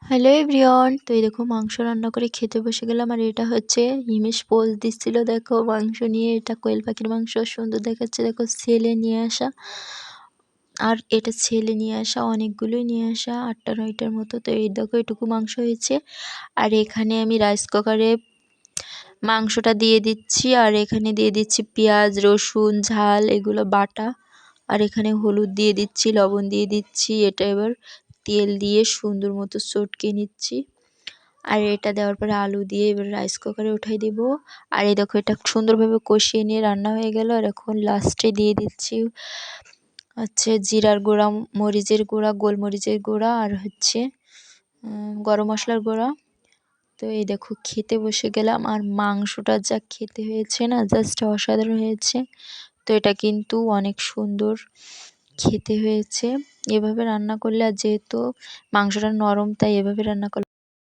Hello everyone, তো এই দেখো মাংস রান্না করে খেতে বসে গেলাম। আর এটা হচ্ছে হিমেশ পোস্ট দিচ্ছিল, দেখো মাংস নিয়ে। এটা কোয়েল পাখির মাংস, সুন্দর দেখাচ্ছে। দেখো ছেলে নিয়ে আসা, আর এটা ছেলে নিয়ে আসা, অনেকগুলোই নিয়ে আসা, 8টা 9টার মতো। তো এই দেখো এটুকু মাংস হয়েছে। আর এখানে আমি রাইস কুকারে মাংসটা দিয়ে দিচ্ছি, আর এখানে দিয়ে দিচ্ছি পেঁয়াজ রসুন ঝাল এগুলো বাটা। আর এখানে হলুদ দিয়ে দিচ্ছি, লবণ দিয়ে দিচ্ছি। এটা এবার তেল দিয়ে সুন্দর মতো চটকে নিচ্ছি। আর এটা দেওয়ার পরে আলু দিয়ে এবার রাইস কুকারে উঠাই দিব। আর এই দেখো এটা সুন্দরভাবে কষিয়ে নিয়ে রান্না হয়ে গেল। আর এখন লাস্টে দিয়ে দিচ্ছি হচ্ছে জিরার গুঁড়া, মরিচের গুঁড়া, গোলমরিচের গুঁড়া, আর হচ্ছে গরম মশলার গুঁড়া। তো এই দেখো খেতে বসে গেলাম। আর মাংসটা যা খেতে হয়েছে না, জাস্ট অসাধারণ হয়েছে। তো এটা কিন্তু অনেক সুন্দর খেতে হয়েছে। এভাবে রান্না করলে, আর যেহেতু মাংসটা নরম তাই এভাবে রান্না করলে